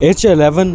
H11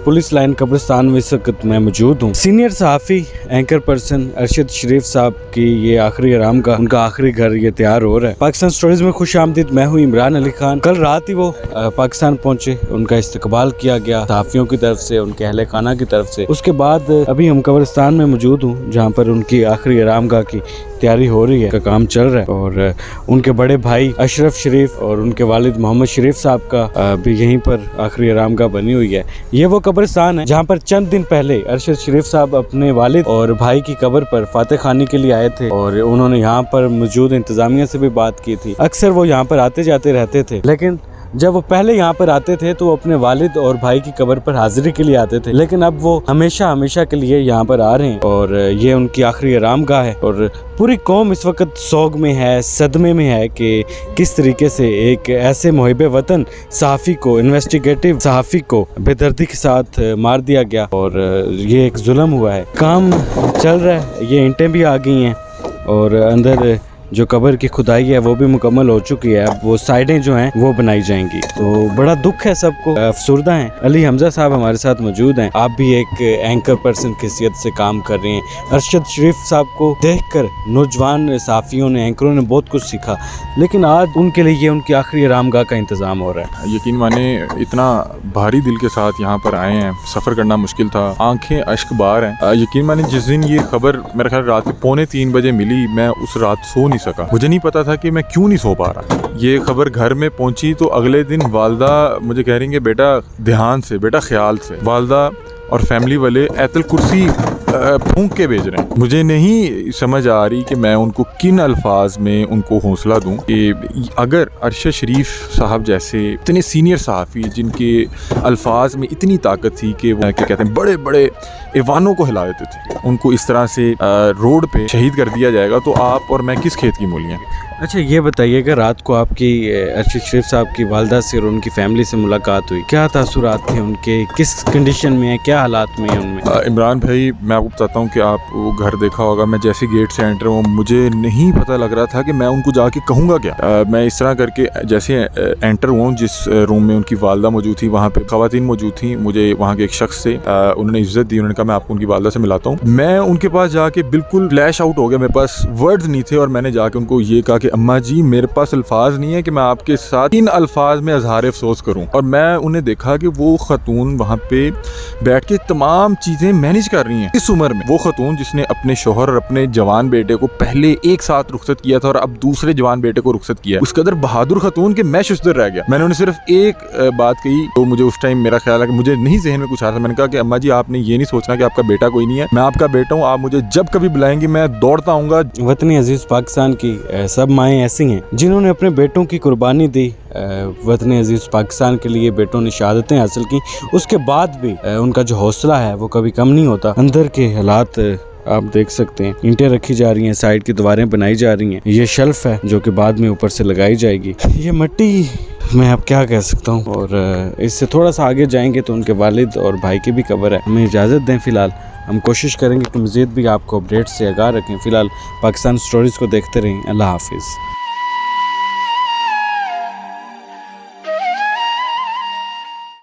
police line कब्रिस्तान में इस वक्त मैं मौजूद हूँ। सीनियर सहाफ़ी एंकर पर्सन अरशद शरीफ साहब की ये आखिरी आरामगाह, उनका आखिरी घर ये तैयार हो रहा है। पाकिस्तान स्टोरीज में खुश आमदीद, मैं हूँ इमरान अली खान। कल रात ही वो पाकिस्तान पहुँचे, उनका इस्तकबाल किया गया सहाफ़ियों की तरफ से, उनके अहले खाना की तरफ से। उसके बाद अभी हम कब्रिस्तान में मौजूद हूँ जहाँ पर उनकी आखिरी आरामगाह की तैयारी हो रही है, का काम चल रहा है। और उनके बड़े भाई अशरफ शरीफ और उनके वालिद मोहम्मद शरीफ साहब का भी यहीं पर आखिरी आरामगाह बनी हुई है। ये वो कब्रिस्तान है जहाँ पर चंद दिन पहले अरशद शरीफ साहब अपने वालिद और भाई की कब्र पर फातह खानी के लिए आए थे और उन्होंने यहाँ पर मौजूद इंतजामिया से भी बात की थी। अक्सर वो यहाँ पर आते जाते रहते थे, लेकिन जब वो पहले यहाँ पर आते थे तो वो अपने वालिद और भाई की कब्र पर हाजिरी के लिए आते थे, लेकिन अब वो हमेशा के लिए यहाँ पर आ रहे हैं और ये उनकी आखिरी आरामगाह है। और पूरी कौम इस वक्त सोग में है, सदमे में है कि किस तरीके से एक ऐसे मुहिब वतन सहाफ़ी को, इन्वेस्टिगेटिव सहाफ़ी को बेदर्दी के साथ मार दिया गया और ये एक जुल्म हुआ है। काम चल रहा है, ये ईंटें भी आ गई हैं और अंदर जो कब्र की खुदाई है वो भी मुकम्मल हो चुकी है। अब वो साइडें जो हैं वो बनाई जाएंगी। तो बड़ा दुख है सबको, अफसुर्दा हैं। अली हमजा साहब हमारे साथ मौजूद हैं। आप भी एक एंकर पर्सन की हैसियत से काम कर रहे हैं। अरशद शरीफ साहब को देखकर नौजवान सहाफ़ियों ने, एंकरों ने बहुत कुछ सीखा, लेकिन आज उनके लिए उनकी आखिरी आरामगाह का इंतज़ाम हो रहा है। यकीन माने इतना भारी दिल के साथ यहाँ पर आए हैं, सफ़र करना मुश्किल था, आंखें अश्क बार हैं। यकीन माने जिस दिन ये खबर मेरे ख्याल रात के 2:45 बजे मिली, मैं उस रात सो नहीं सका। मुझे नहीं पता था कि मैं क्यों नहीं सो पा रहा। ये खबर घर में पहुंची तो अगले दिन वालदा मुझे कह रही है बेटा ध्यान से, बेटा ख्याल से। वालदा और फैमिली वाले ऐतल कुर्सी फूंक के भेज रहे हैं। मुझे नहीं समझ आ रही कि मैं उनको किन अल्फाज में उनको हौसला दूं कि अगर अरशद शरीफ साहब जैसे इतने सीनियर सहाफ़ी जिनके अल्फाज में इतनी ताकत थी कि वो क्या कहते हैं बड़े बड़े ऐवानों को हिला देते थे, उनको इस तरह से रोड पे शहीद कर दिया जाएगा तो आप और मैं किस खेत की मूलियाँ। अच्छा ये बताइएगा, रात को आपकी अरशद शरीफ साहब की वालदा से और उनकी फैमिली से मुलाकात हुई, क्या तासुरात थे उनके, किस कंडीशन में है, क्या हालात में है उनमें? इमरान भाई मैं आपको बताता हूँ कि आप वो घर देखा होगा, मैं जैसे गेट से एंटर हुआ मुझे नहीं पता लग रहा था कि मैं उनको जाके कहूँगा क्या। मैं इस तरह करके जैसे एंटर हुआ, जिस रूम में उनकी वालदा मौजूद थी वहाँ पे ख़वातीन मौजूद थी, मुझे वहाँ के एक शख्स से उन्होंने इज्जत दी, उन्होंने कहा मैं आपको उनकी वालदा से मिलाता हूँ। मैं उनके पास जाके बिल्कुल फ्लैश आउट हो गया, मेरे पास वर्ड्स नहीं थे और मैंने जाके उनको ये कहा कि अम्मा जी मेरे पास अल्फाज नहीं है कि मैं आपके साथ इन अल्फाज में अजहार अफसोस करूं। और मैं उन्हें देखा कि वो खतून वहाँ पे बैठ के तमाम चीज़ें मैनेज कर रही हैं। इस उम्र में वो खतून जिसने अपने शोहर और अपने जवान बेटे को पहले एक साथ रुखसत किया था और अब दूसरे जवान बेटे को रुखसत किया, उस कदर बहादुर खतून के मैं शुस्तर रह गया। मैंने उन्हें सिर्फ एक बात कही तो मुझे उस टाइम मेरा ख्याल है कि मुझे नहीं जहन में कुछ आ रहा था। मैंने कहा कि अम्मा जी आपने ये नहीं सोचना कि आपका बेटा कोई नहीं है, मैं आपका बेटा हूँ, आप मुझे जब कभी बुलाएंगे मैं दौड़ता आऊँगा। वतनी अजीज पाकिस्तान की सब माएँ ऐसी हैं जिन्होंने अपने बेटों की कुर्बानी दी। वतन अजीज़ पाकिस्तान के लिए बेटों ने शहादतें हासिल की, उसके बाद भी उनका जो हौसला है वो कभी कम नहीं होता। अंदर के हालात आप देख सकते हैं, ईंटें रखी जा रही हैं, साइड की दीवारें बनाई जा रही हैं, ये शेल्फ है जो कि बाद में ऊपर से लगाई जाएगी। ये मिट्टी मैं अब क्या कह सकता हूँ। और इससे थोड़ा सा आगे जाएंगे तो उनके वालिद और भाई की भी कब्र है। हमें इजाज़त दें, फ़िलहाल हम कोशिश करेंगे कि मज़ीद भी आपको अपडेट से आगाह रखें। फ़िलहाल पाकिस्तान स्टोरीज़ को देखते रहें। अल्लाह हाफिज़।